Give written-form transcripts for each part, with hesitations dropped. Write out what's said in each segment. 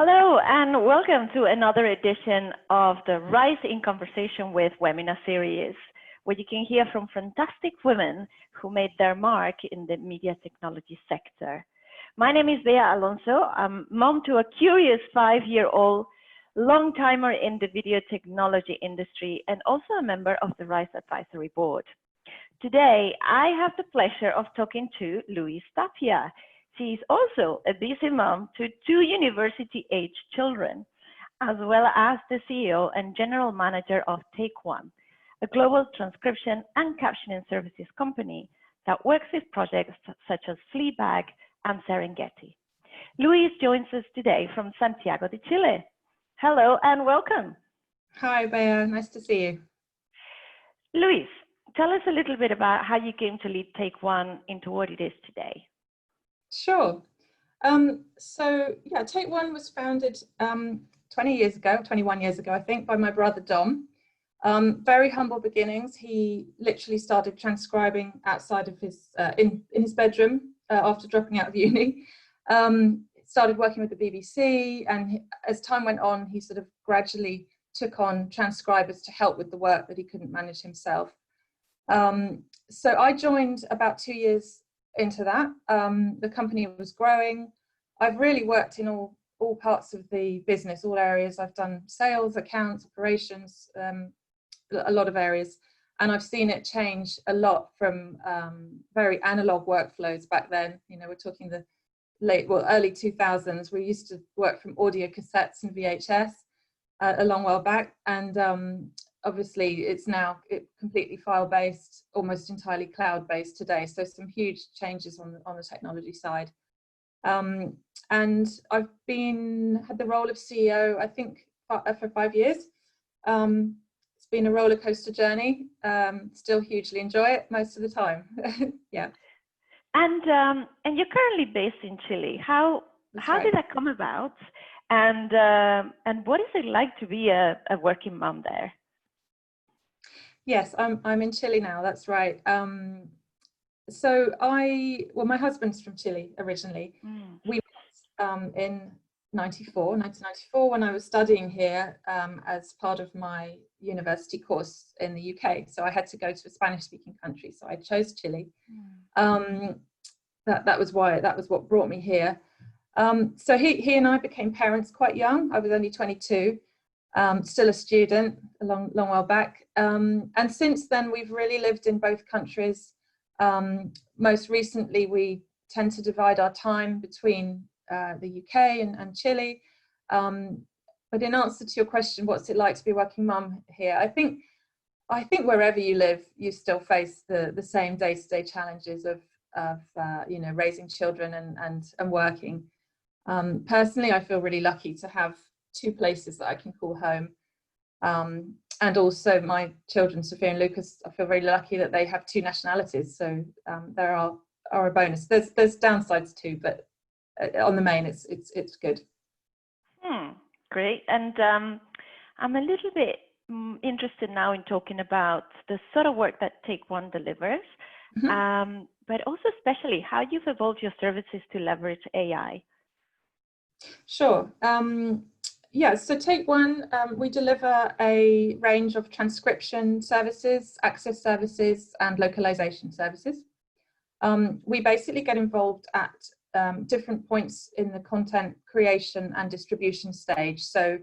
Hello and welcome to another edition of the Rise in Conversation with Women series, where you can hear from fantastic women who made their mark in the media technology sector. My name is Bea Alonso. I'm mom to a curious 5-year-old, long timer in the video technology industry, and also a member of the Rise Advisory Board. Today, I have the pleasure of talking to Louise Tapia. She is also a busy mom to 2 university-age children, as well as the CEO and general manager of Take, a global transcription and captioning services company that works with projects such as Fleabag and Serengeti. Louise joins us today from Santiago de Chile. Hello and welcome. Hi, Bea. Nice to see you. Louise, tell us a little bit about how you came to lead Take into what it is today. Sure. Take was founded 21 years ago, I think, by my brother Dom. Very humble beginnings. He literally started transcribing outside of his in his bedroom after dropping out of uni. Started working with the BBC, and as time went on, he sort of gradually took on transcribers to help with the work that he couldn't manage himself. So I joined about 2 years into that. The company was growing. I've really worked in all parts of the business, all areas. I've done sales, accounts, operations, a lot of areas, and I've seen it change a lot from very analog workflows back then. You know, we're talking the early 2000s. We used to work from audio cassettes and VHS a long while back, and obviously it's now completely file-based, almost entirely cloud-based today. So some huge changes on the technology side. And I've had the role of CEO, I think, for 5 years. It's been a roller coaster journey. Still hugely enjoy it most of the time. Yeah. And you're currently based in Chile. How did that come about? And what is it like to be a working mom there? Yes, I'm in Chile now. That's right. My husband's from Chile originally. We met in 1994, when I was studying here as part of my university course in the UK. So I had to go to a Spanish-speaking country. So I chose Chile. That was what brought me here. So he and I became parents quite young. I was only 22. Still a student, a long while back. And since then, we've really lived in both countries. Most recently, we tend to divide our time between the UK and Chile. But in answer to your question, what's it like to be a working mum here? I think wherever you live, you still face the same day-to-day challenges of raising children and working. Personally, I feel really lucky to have 2 places that I can call home. And also my children, Sophia and Lucas, I feel very lucky that they have 2 nationalities. So there are a bonus. There's downsides too, but on the main, it's good. Great. And I'm a little bit interested now in talking about the sort of work that Take delivers, but also especially how you've evolved your services to leverage AI. Sure. So Take, we deliver a range of transcription services, access services, and localization services. We basically get involved at different points in the content creation and distribution stage. So,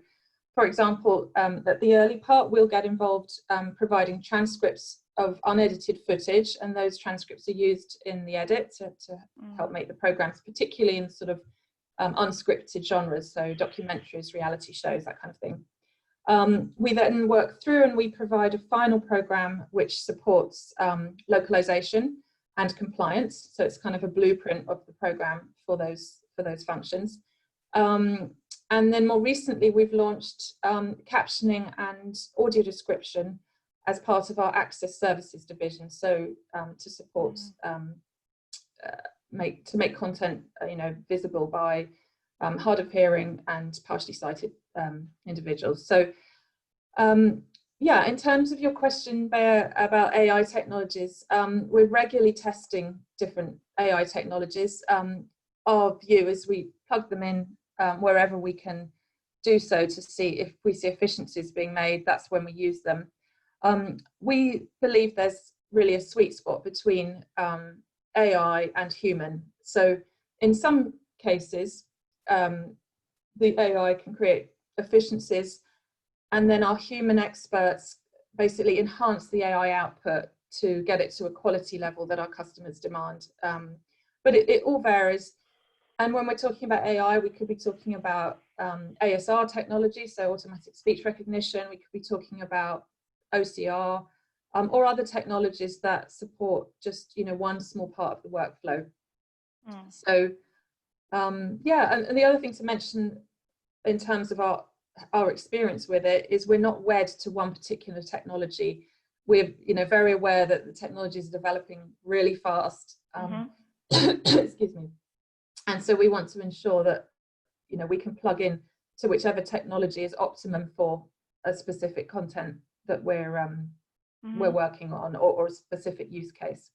for example, at the early part, we'll get involved providing transcripts of unedited footage, and those transcripts are used in the edit to help make the programs, particularly in sort of unscripted genres, so documentaries, reality shows, that kind of thing. We then work through and we provide a final program which supports localization and compliance. So it's kind of a blueprint of the program for those functions. And then more recently, we've launched captioning and audio description as part of our access services division. So to support make content visible by hard of hearing and partially sighted individuals. So in terms of your question, Bea, about AI technologies, we're regularly testing different AI technologies. Our view as we plug them in wherever we can do so to see if we see efficiencies being made, that's when we use them. We believe there's really a sweet spot between AI and human. So in some cases, the AI can create efficiencies, and then our human experts basically enhance the AI output to get it to a quality level that our customers demand. But it all varies. And when we're talking about AI, we could be talking about ASR technology, so automatic speech recognition. We could be talking about OCR, or other technologies that support just, one small part of the workflow. So yeah, and the other thing to mention in terms of our experience with it is we're not wed to one particular technology. We're very aware that the technologies are developing really fast. Excuse me. And so we want to ensure that we can plug in to whichever technology is optimum for a specific content that we're working on, or a specific use case.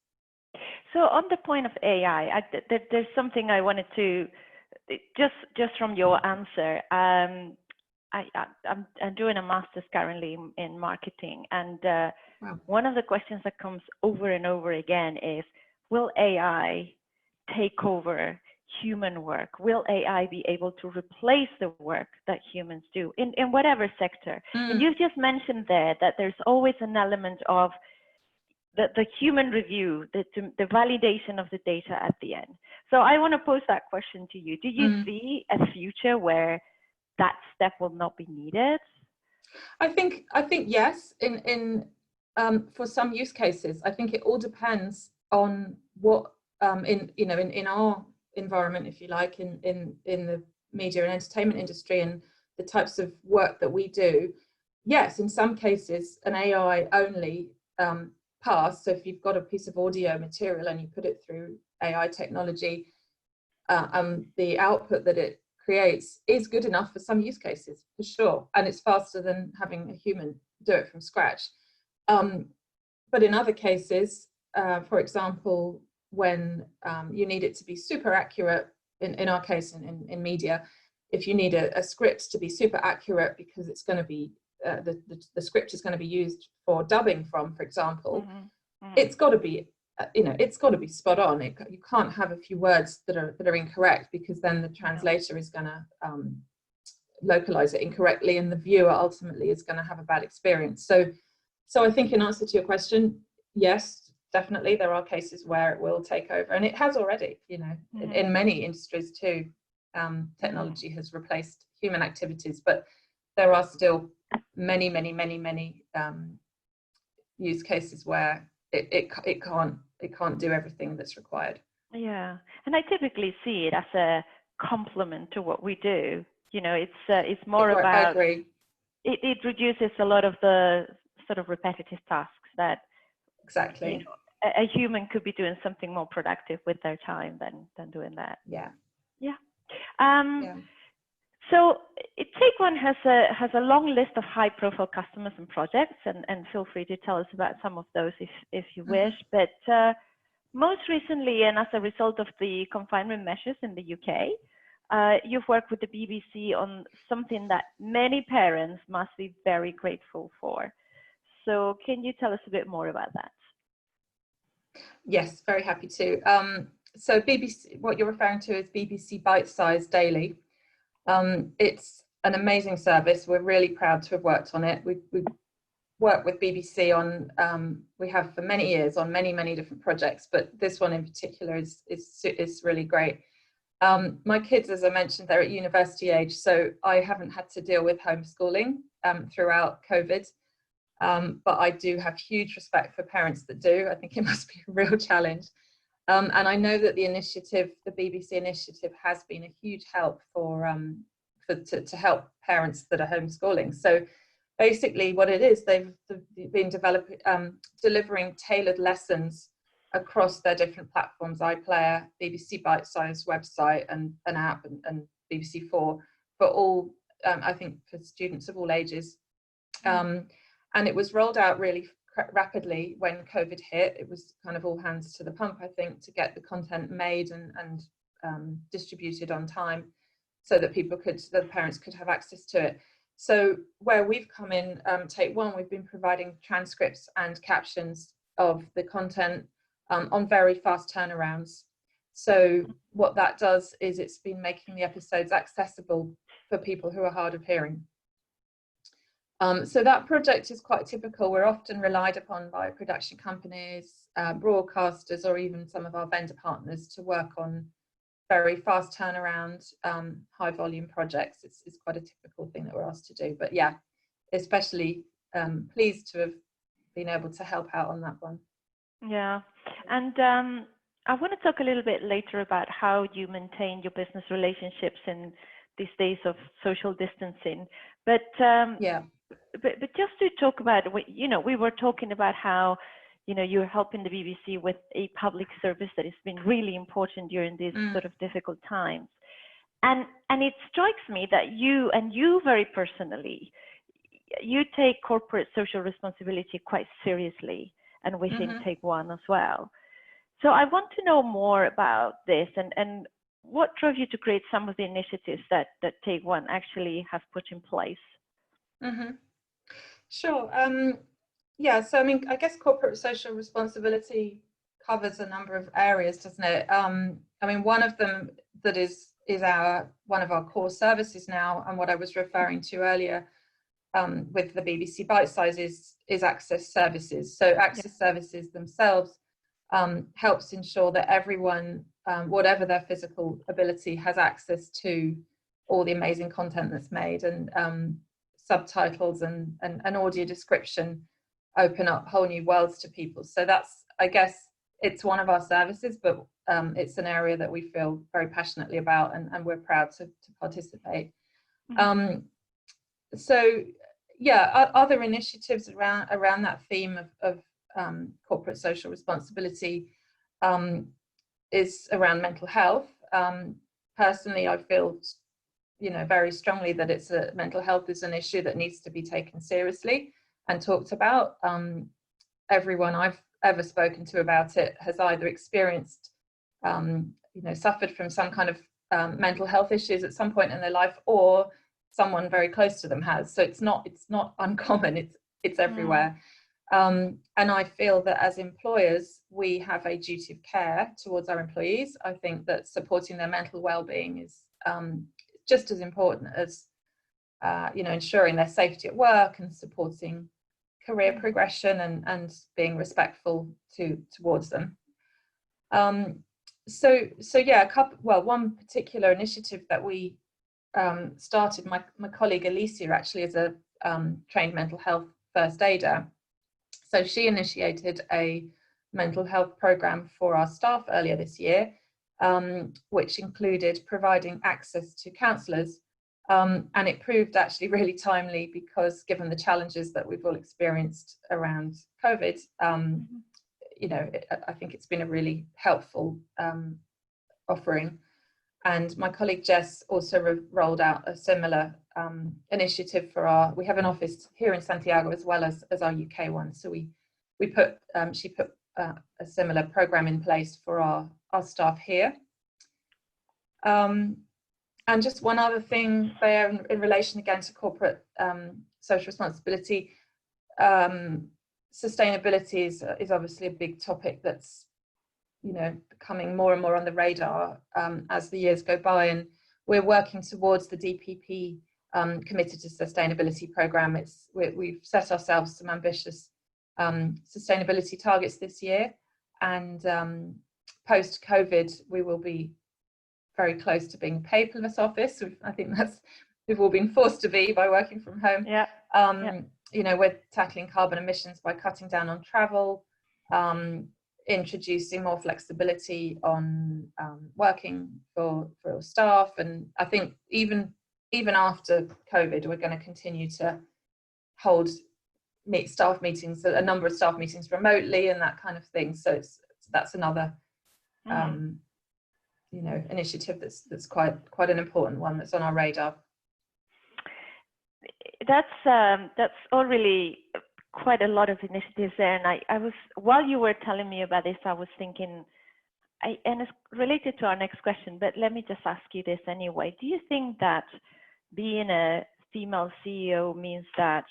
So on the point of AI, there's something I wanted to just from your answer. I'm doing a master's currently in marketing, and Wow. One of the questions that comes over and over again is, will AI take over human work? Will AI be able to replace the work that humans do in whatever sector? And you've just mentioned there that there's always an element of the human review, the validation of the data at the end. So I want to pose that question to you. Do you see a future where that step will not be needed? I think yes. For some use cases, I think it all depends on what in our environment, if you like, in the media and entertainment industry and the types of work that we do. Yes, in some cases, an AI only pass. So if you've got a piece of audio material and you put it through AI technology, the output that it creates is good enough for some use cases, for sure, and it's faster than having a human do it from scratch. But in other cases, for example, when you need it to be super accurate, in our case in media, if you need a script to be super accurate because it's going to be the script is going to be used for dubbing from, for example, it's got to be it's got to be spot on. You can't have a few words that are incorrect, because then the translator is going to localize it incorrectly, and the viewer ultimately is going to have a bad experience. So I think, in answer to your question, yes, definitely there are cases where it will take over, and it has already. In many industries too, technology has replaced human activities, but there are still many use cases where it can't do everything that's required. Yeah, and I typically see it as a complement to what we do. It's more about. I agree. It reduces a lot of the sort of repetitive tasks that exactly a human could be doing something more productive with their time than doing that. Yeah. So Take One has a long list of high-profile customers and projects, and feel free to tell us about some of those if you wish. But most recently, and as a result of the confinement measures in the UK, you've worked with the BBC on something that many parents must be very grateful for. So can you tell us a bit more about that? Yes, very happy to. So BBC, what you're referring to is BBC Bitesized Daily. It's an amazing service. We're really proud to have worked on it. We worked with BBC on, we have for many years on many different projects, but this one in particular is really great. My kids, as I mentioned, they're at university age, so I haven't had to deal with homeschooling throughout COVID. But I do have huge respect for parents that do. I think it must be a real challenge. And I know that the BBC initiative has been a huge help to help parents that are homeschooling. So basically what it is, they've been delivering tailored lessons across their different platforms, iPlayer, BBC Bitesize website and an app, and BBC4 for all, I think for students of all ages. And it was rolled out really rapidly when COVID hit. It was kind of all hands to the pump, I think, to get the content made and distributed on time. so that the parents could have access to it. So where we've come in, Take One, we've been providing transcripts and captions of the content on very fast turnarounds. So what that does is it's been making the episodes accessible for people who are hard of hearing. So that project is quite typical. We're often relied upon by production companies, broadcasters, or even some of our vendor partners to work on very fast turnaround, high volume projects. It's quite a typical thing that we're asked to do. But yeah, especially pleased to have been able to help out on that one. Yeah, and I want to talk a little bit later about how you maintain your business relationships in these days of social distancing. But yeah. But just to talk about, we were talking about how, you're helping the BBC with a public service that has been really important during these sort of difficult times. And it strikes me that you very personally, you take corporate social responsibility quite seriously, and within Take One as well. So I want to know more about this and what drove you to create some of the initiatives that Take One actually have put in place. Sure. Yeah, so I mean, I guess corporate social responsibility covers a number of areas, doesn't it? I mean, one of them that is one of our core services now, and what I was referring to earlier with the BBC Bitesize is access services. So access services themselves helps ensure that everyone, whatever their physical ability, has access to all the amazing content that's made, and subtitles and audio description open up whole new worlds to people. So that's, I guess, it's one of our services, but it's an area that we feel very passionately about, and we're proud to participate. So yeah, other initiatives around that theme of corporate social responsibility is around mental health. Personally, I feel very strongly that mental health is an issue that needs to be taken seriously and talked about. Everyone I've ever spoken to about it has either experienced, suffered from some kind of mental health issues at some point in their life, or someone very close to them has. So it's not uncommon. It's everywhere. And I feel that as employers, we have a duty of care towards our employees. I think that supporting their mental well-being is just as important as ensuring their safety at work and supporting career progression and being respectful towards them. So yeah, one particular initiative that we started, my colleague Alicia actually is a trained mental health first aider. So she initiated a mental health program for our staff earlier this year, which included providing access to counsellors. And it proved actually really timely, because given the challenges that we've all experienced around COVID, I think it's been a really helpful offering. And my colleague Jess also rolled out a similar initiative we have an office here in Santiago as well as our UK one. So she put a similar program in place for our staff here. And just one other thing there in relation again to corporate social responsibility, sustainability is obviously a big topic that's becoming more and more on the radar as the years go by, and we're working towards the DPP Committed to Sustainability program. We've set ourselves some ambitious sustainability targets this year, and post-COVID we will be very close to being a paperless office. I think we've all been forced to be by working from home. We're tackling carbon emissions by cutting down on travel, introducing more flexibility on working for staff, and I think even after COVID, we're going to continue to hold staff meetings, a number of staff meetings remotely, and that kind of thing. So that's another initiative that's quite an important one that's on our radar. That's all really quite a lot of initiatives there, and I was, while you were telling me about this, I was thinking and it's related to our next question, but let me just ask you this anyway. Do you think that being a female CEO means that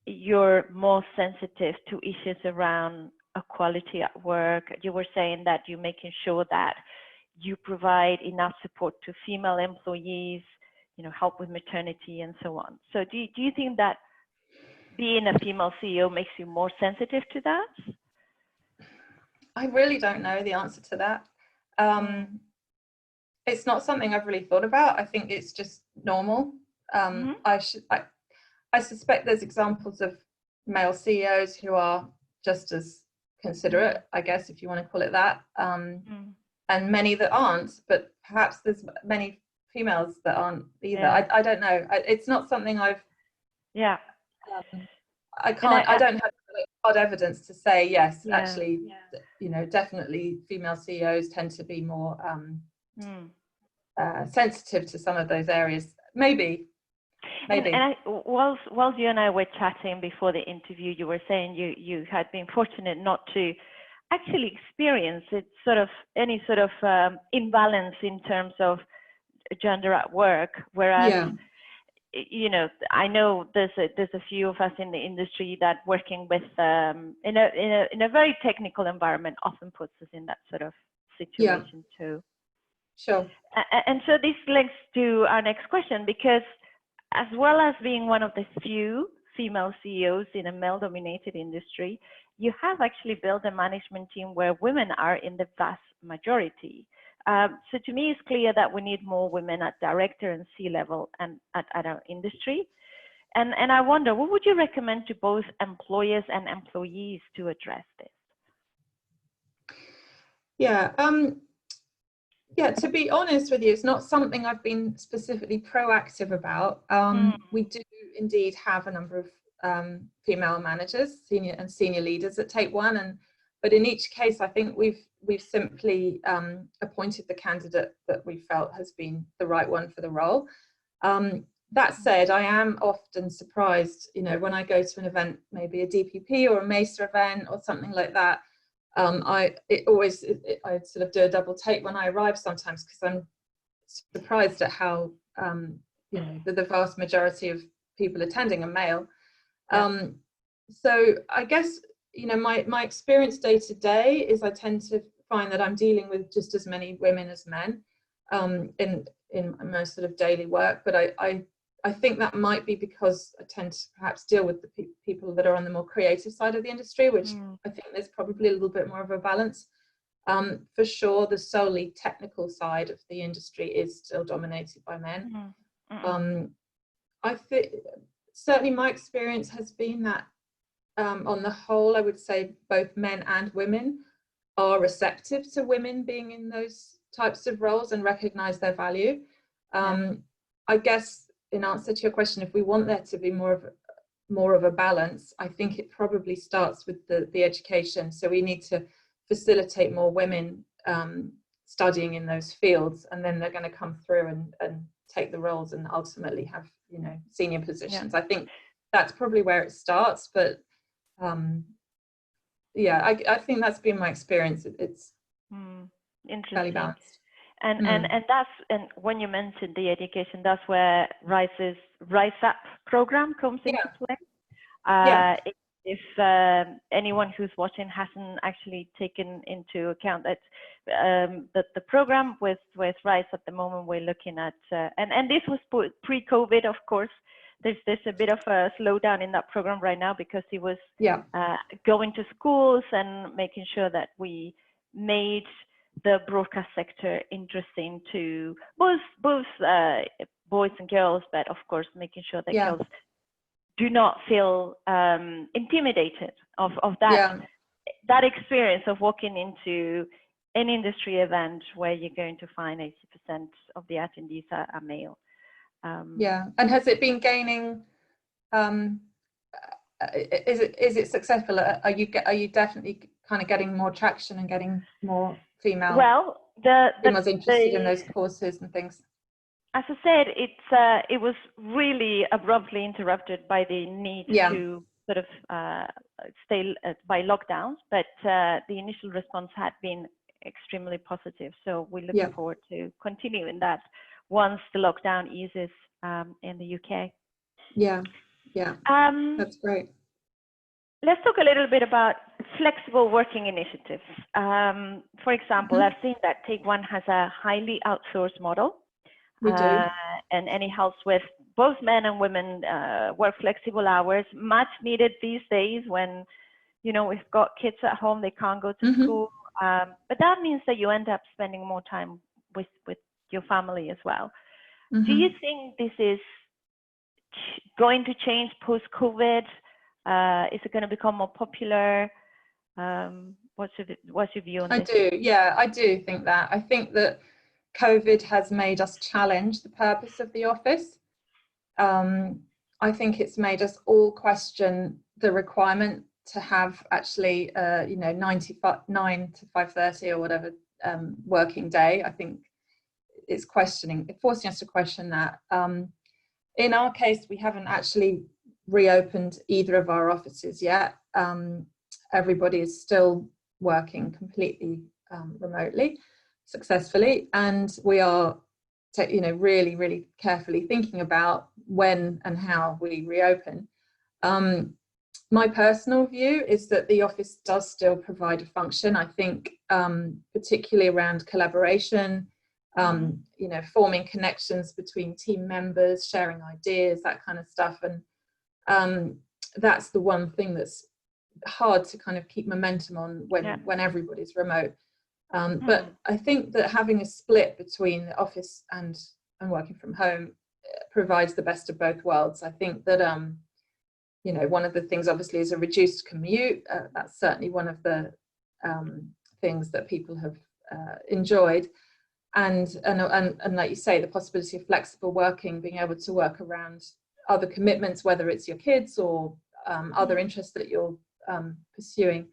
you're more sensitive to issues around equality at work? You were saying that you're making sure that you provide enough support to female employees, help with maternity and so on. So do you think that being a female CEO makes you more sensitive to that? I really don't know the answer to that. It's not something I've really thought about. I think it's just normal. I suspect there's examples of male CEOs who are just as considerate, I guess, if you want to call it that, and many that aren't, but perhaps there's many females that aren't either. Yeah. I don't know. It's not something I've... Yeah. I don't have hard evidence to say, yes, actually, definitely female CEOs tend to be more sensitive to some of those areas. Maybe. And whilst you and I were chatting before the interview, you were saying you had been fortunate not to actually experience any sort of imbalance in terms of gender at work, whereas I know there's a few of us in the industry that working with in a very technical environment often puts us in that sort of situation too. Sure. And so this links to our next question, because as well as being one of the few female CEOs in a male-dominated industry, you have actually built a management team where women are in the vast majority. So to me, it's clear that we need more women at director and C-level and at our industry. And I wonder, what would you recommend to both employers and employees to address this? To be honest with you, it's not something I've been specifically proactive about. We do indeed have a number of female managers, senior leaders at Take One, but in each case, I think we've simply appointed the candidate that we felt has been the right one for the role. That said, I am often surprised, when I go to an event, maybe a DPP or a MESA event or something like that. I sort of do a double take when I arrive sometimes, because I'm surprised at how the vast majority of people attending are male. So I guess my experience day to day is I tend to find that I'm dealing with just as many women as men in my sort of daily work, but I think that might be because I tend to perhaps deal with the people that are on the more creative side of the industry, which I think there's probably a little bit more of a balance. For sure, the solely technical side of the industry is still dominated by men. I think certainly my experience has been that on the whole, I would say both men and women are receptive to women being in those types of roles and recognize their value. I guess, in answer to your question, if we want there to be more of a balance, I think it probably starts with the education. So we need to facilitate more women studying in those fields, and then they're going to come through and take the roles and ultimately have senior positions. I think that's probably where it starts, but I think that's been my experience. It's fairly balanced. And when you mentioned the education, that's where Rise's Rise Up program comes into play. If anyone who's watching hasn't actually taken into account that the program with Rise at the moment, we're looking at, and this was pre-COVID, of course. There's a bit of a slowdown in that program right now because it was going to schools and making sure that we made the broadcast sector interesting to both boys and girls, but of course making sure that girls do not feel intimidated of that experience of walking into an industry event where you're going to find 80% of the attendees are male. And has it been gaining? Is it successful? Are you definitely kind of getting more traction and getting more females interested in those courses and things? As I said, it was really abruptly interrupted by the need to sort of stay by lockdowns, but the initial response had been extremely positive. So we're Yeah. looking forward to continuing that once the lockdown eases in the UK. Yeah. Yeah. That's great. Let's talk a little bit about flexible working initiatives. For example, I've seen that Take One has a highly outsourced model. We do. And it helps with both men and women work flexible hours, much needed these days when, you know, we've got kids at home, they can't go to school. But that means that you end up spending more time with your family as well. Do you think this is going to change post-COVID? Is it going to become more popular? What's your view on this? I do think that. I think that COVID has made us challenge the purpose of the office. I think it's made us all question the requirement to have actually, 9 to 5:30 or whatever working day. I think it's forcing us to question that. In our case, we haven't actually reopened either of our offices yet. Everybody is still working completely remotely, successfully, and we are really, really carefully thinking about when and how we reopen. My personal view is that the office does still provide a function. I think particularly around collaboration, forming connections between team members, sharing ideas, that kind of stuff. And that's the one thing that's hard to kind of keep momentum on when everybody's remote. But I think that having a split between the office and working from home provides the best of both worlds. I think that one of the things obviously is a reduced commute. That's certainly one of the things that people have enjoyed, and like you say, the possibility of flexible working, being able to work around other commitments, whether it's your kids or other interests that you're pursuing.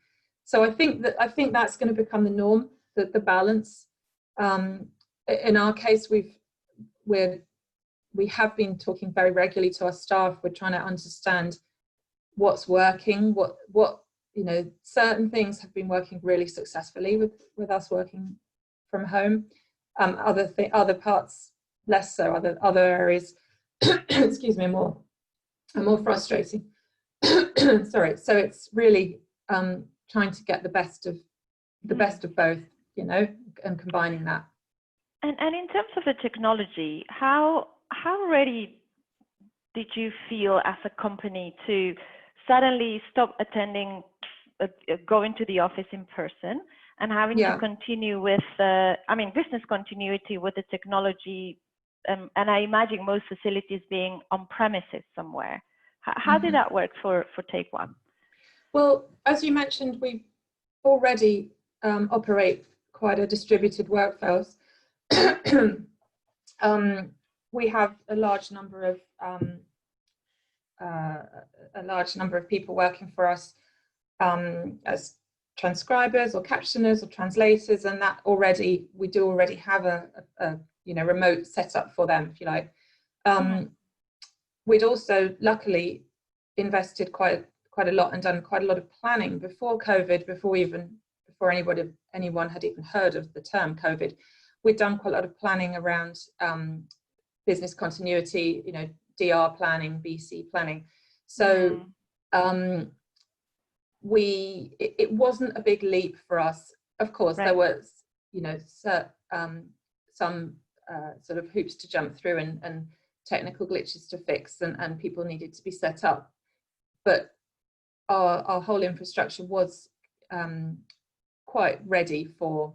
So I think that's going to become the norm, the balance. In our case, we have been talking very regularly to our staff. We're trying to understand what's working, what certain things have been working really successfully with us working from home. Other parts less so. Other areas, excuse me, are more frustrating. Sorry. So it's really trying to get the best of both, and combining that. And in terms of the technology, how ready did you feel as a company to suddenly stop attending, going to the office in person, and having to continue with, business continuity with the technology, and I imagine most facilities being on premises somewhere. How did that work for Take One? Well, as you mentioned, we already operate quite a distributed workforce. We have a large number of people working for us as transcribers or captioners or translators, and that we do already have a remote setup for them, if you like. We'd also luckily invested quite a lot and done quite a lot of planning before COVID, before anyone had even heard of the term COVID. We'd done quite a lot of planning around business continuity, DR planning, BC planning. So it wasn't a big leap for us. Of course, there was, some sort of hoops to jump through and technical glitches to fix, and people needed to be set up. But our whole infrastructure was quite ready for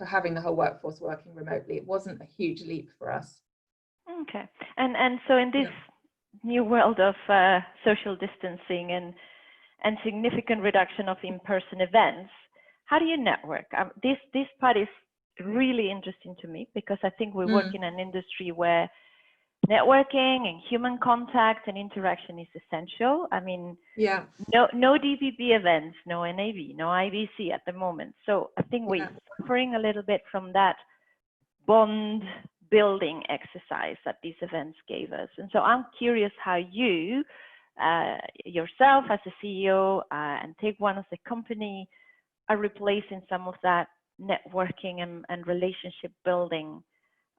having the whole workforce working remotely. It wasn't a huge leap for us. Okay, and so in this new world of social distancing and significant reduction of in-person events, how do you network? This part is really interesting to me, because I think we work in an industry where networking and human contact and interaction is essential. I mean, no DPP events, no NAB, no IBC at the moment. So I think we're suffering a little bit from that bond building exercise that these events gave us. And so I'm curious how you, yourself as a CEO and Take One as a company, are replacing some of that networking and relationship building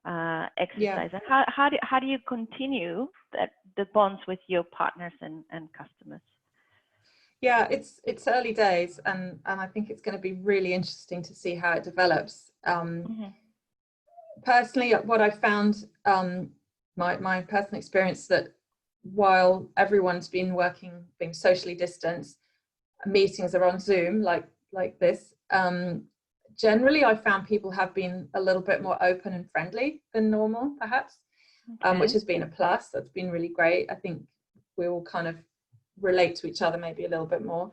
exercise. And how do you continue the bonds with your partners and customers? Yeah, it's early days, and I think it's going to be really interesting to see how it develops. Personally, what I found, my personal experience, that while everyone's been being socially distanced, meetings are on Zoom like this. Generally, I found people have been a little bit more open and friendly than normal, perhaps, which has been a plus. That's been really great. I think we all kind of relate to each other maybe a little bit more.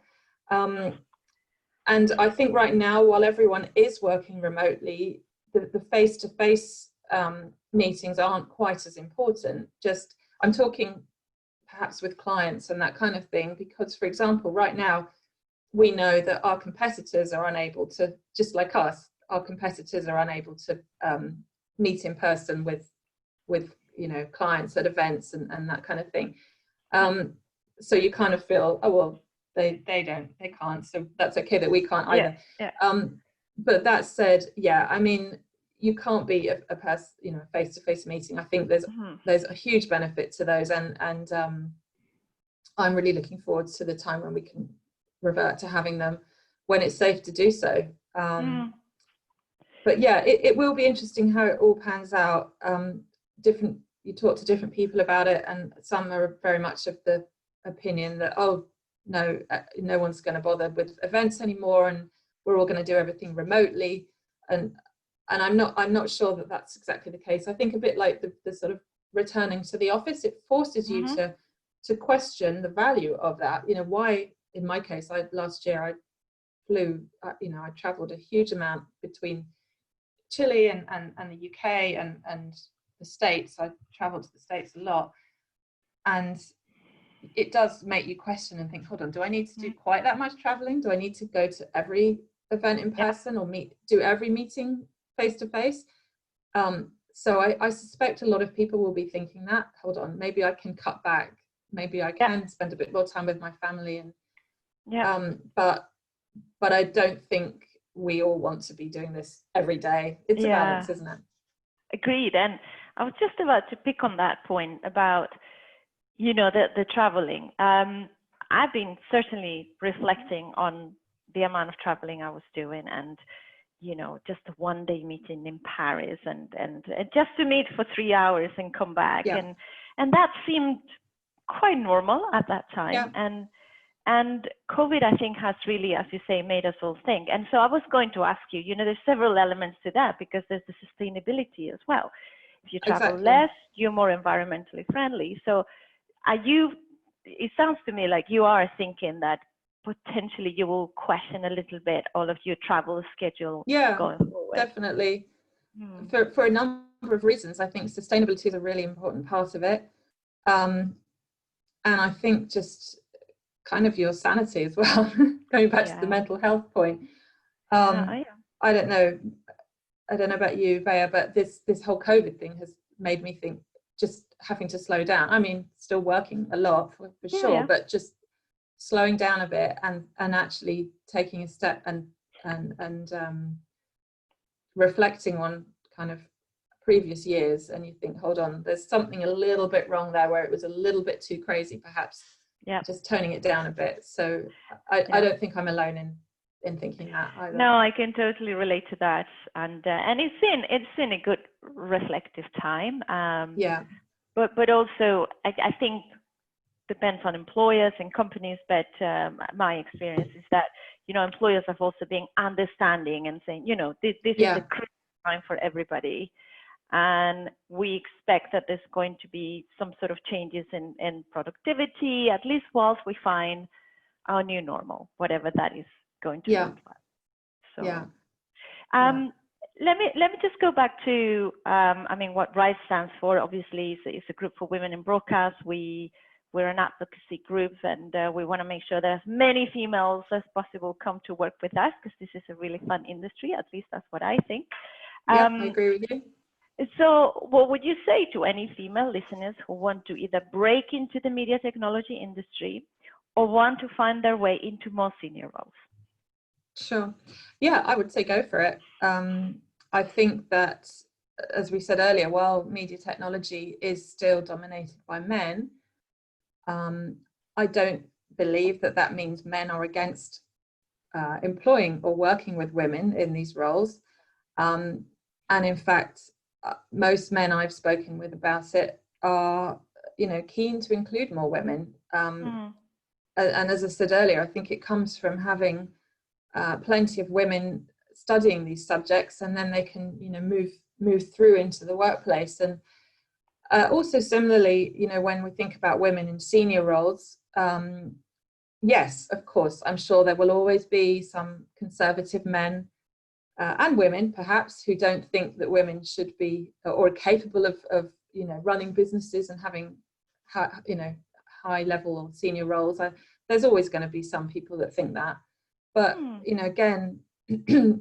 And I think right now, while everyone is working remotely, the face-to-face meetings aren't quite as important. Just, I'm talking perhaps with clients and that kind of thing, because, for example, right now, we know that our competitors are unable to, just like us, our competitors are unable to meet in person with clients at events and that kind of thing. So you kind of feel, oh well, they can't, so that's okay that we can't either. But that said, yeah, I mean, you can't be a face-to-face meeting. I think there's a huge benefit to those, and I'm really looking forward to the time when we can revert to having them when it's safe to do so. But yeah, it will be interesting how it all pans out. You talk to different people about it, and some are very much of the opinion that, oh no, no one's going to bother with events anymore, and we're all going to do everything remotely. And I'm not sure that that's exactly the case. I think a bit like the sort of returning to the office, it forces you to question the value of that. Why, in my case, last year I flew, I traveled a huge amount between Chile and the UK and the States. I traveled to the States a lot, and it does make you question and think, hold on, do I need to do quite that much traveling? Do I need to go to every event in person or do every meeting face to face? So I suspect a lot of people will be thinking that, hold on, maybe I can cut back, maybe I can spend a bit more time with my family, and but I don't think we all want to be doing this every day. It's a balance, isn't it? Agreed. And I was just about to pick on that point about the traveling. I've been certainly reflecting on the amount of traveling I was doing, and just a one-day meeting in Paris, and just to meet for 3 hours and come back, and that seemed quite normal at that time. And COVID, I think, has really, as you say, made us all think. And so I was going to ask you, there's several elements to that, because there's the sustainability as well. If you travel less, you're more environmentally friendly. So it sounds to me like you are thinking that potentially you will question a little bit all of your travel schedule going forward. Definitely. For a number of reasons. I think sustainability is a really important part of it. And I think just kind of your sanity as well, going back to the mental health point. I don't know about you, Bea, but this whole COVID thing has made me think, just having to slow down. I mean, still working a lot for sure, but just slowing down a bit and actually taking a step and reflecting on kind of previous years, and you think, hold on, there's something a little bit wrong there, where it was a little bit too crazy, perhaps. Just toning it down a bit. So I don't think I'm alone in thinking that either. No, I can totally relate to that, and it's in a good reflective time. But also I think depends on employers and companies. But my experience is that employers have also been understanding and saying this is a critical time for everybody. And we expect that there's going to be some sort of changes in productivity, at least whilst we find our new normal, whatever that is going to look like. So, let me just go back to, what RISE stands for. Obviously, it's a group for women in broadcast. We're an advocacy group, and we want to make sure that as many females as possible come to work with us, because this is a really fun industry. At least that's what I think. I agree with you. So what would you say to any female listeners who want to either break into the media technology industry or want to find their way into more senior roles? Sure. Yeah, I would say go for it. I think that, as we said earlier, while media technology is still dominated by men, I don't believe that that means men are against employing or working with women in these roles. And in fact, most men I've spoken with about it are, keen to include more women. And as I said earlier, I think it comes from having plenty of women studying these subjects, and then they can, move through into the workplace. And also similarly, when we think about women in senior roles, yes, of course, I'm sure there will always be some conservative men and women, perhaps, who don't think that women should be or are capable of running businesses and having, high level or senior roles. There's always going to be some people that think that. But, again,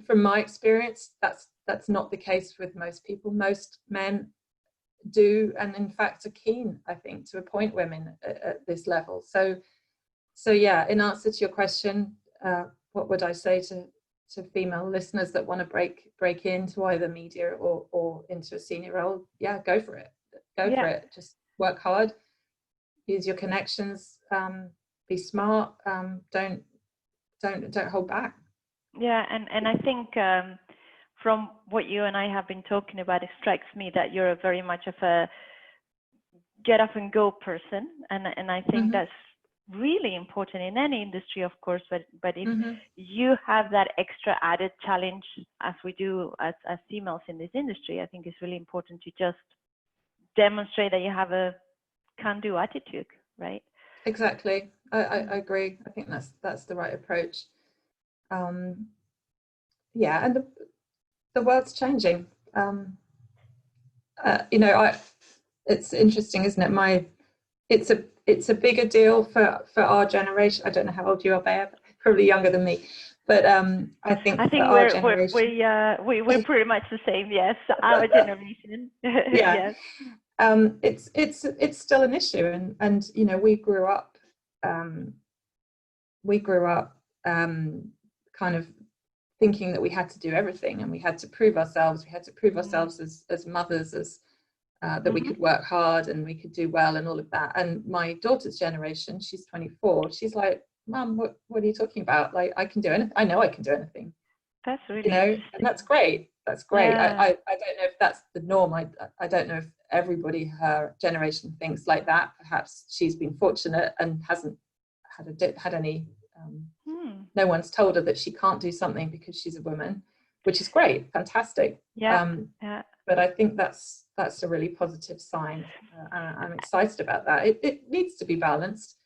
from my experience, that's not the case with most people. Most men do, and in fact are keen, I think, to appoint women at this level. So yeah, in answer to your question, what would I say to female listeners that want to break into either media or into a senior role? Yeah, go for it. Go for it. Just work hard, use your connections, be smart, don't hold back. Yeah, and I think from what you and I have been talking about, it strikes me that you're very much of a get up and go person, and I think that's really important in any industry, of course, but if you have that extra added challenge, as we do as females in this industry, I think it's really important to just demonstrate that you have a can-do attitude, right? Exactly. I agree. I think that's the right approach. Yeah, and the world's changing. It's interesting, isn't it? It's a bigger deal for our generation. I don't know how old you are, Bea, probably younger than me. But I think for our generation, we're pretty much the same. Yes, our generation. Yeah. Yes. It's still an issue, and we grew up kind of thinking that we had to do everything, and we had to prove ourselves. We had to prove ourselves as mothers, as that we could work hard and we could do well and all of that. And my daughter's generation, she's 24, she's like, Mum, what are you talking about? Like, I can do anything. I know I can do anything. That's really interesting. And that's great. That's great. Yeah. I don't know if that's the norm. I don't know if everybody her generation thinks like that. Perhaps she's been fortunate and hasn't had any no one's told her that she can't do something because she's a woman, which is great, fantastic. But I think that's a really positive sign. I'm excited about that. It needs to be balanced,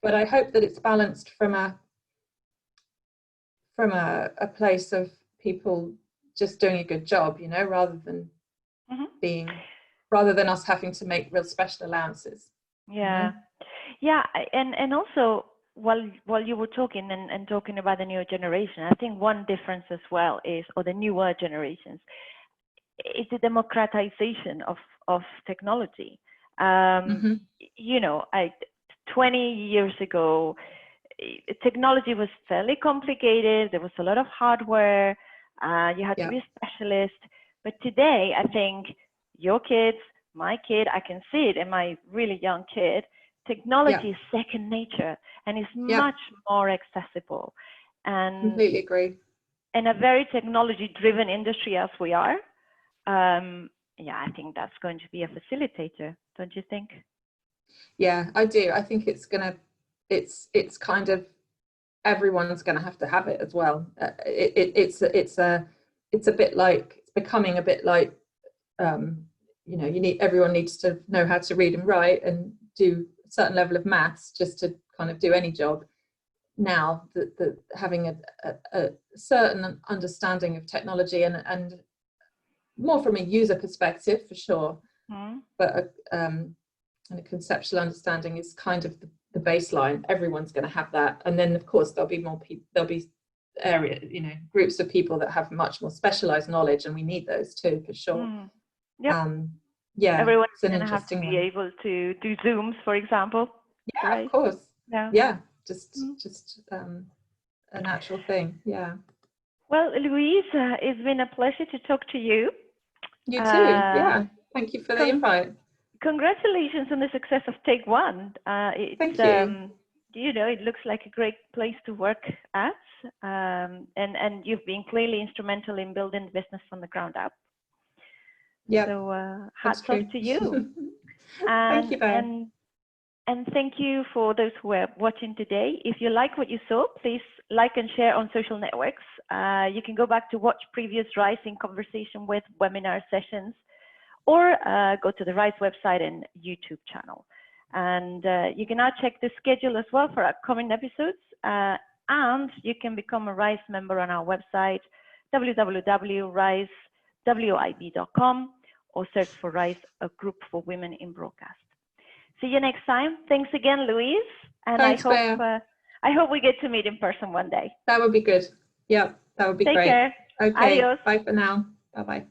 but I hope that it's balanced from a place of people just doing a good job, rather than rather than us having to make real special allowances. Yeah. Yeah, and also while you were talking and talking about the newer generation, I think one difference as well is, or the newer generations, is the democratization of technology. 20 years ago, technology was fairly complicated. There was a lot of hardware. You had to be a specialist. But today, I think your kids, my kid, I can see it in my really young kid, technology is second nature and is much more accessible. And completely agree. In a very technology-driven industry as we are, I think that's going to be a facilitator, don't you think? Yeah, I do. I think it's kind of, everyone's going to have it as well. It's a bit like, it's becoming a bit like, everyone needs to know how to read and write and do a certain level of maths just to kind of do any job. Now that having a certain understanding of technology and more from a user perspective for sure, but a conceptual understanding is kind of the baseline. Everyone's going to have that, and then of course there'll be more people. There'll be groups of people that have much more specialized knowledge, and we need those too for sure. Everyone's going to have to be able to do Zooms, for example. Right? Of course. Just a natural thing. Yeah. Well, Louise, it's been a pleasure to talk to you. You too. Yeah. Thank you for the invite. Congratulations on the success of Take One. Thank you. You know, it looks like a great place to work at, and you've been clearly instrumental in building the business from the ground up. Yeah. So hats off to you. Thank you, Bea. And thank you for those who are watching today. If you like what you saw, please like and share on social networks. You can go back to watch previous Rise in Conversation with webinar sessions, or go to the Rise website and YouTube channel. And you can now check the schedule as well for upcoming episodes. And you can become a Rise member on our website, www.risewib.com, or search for Rise, a group for women in broadcast. See you next time. Thanks again, Louise. And Thanks, I hope we get to meet in person one day. That would be good. Yeah, that would be great. Take care. Okay, Adios. bye for now. Bye-bye.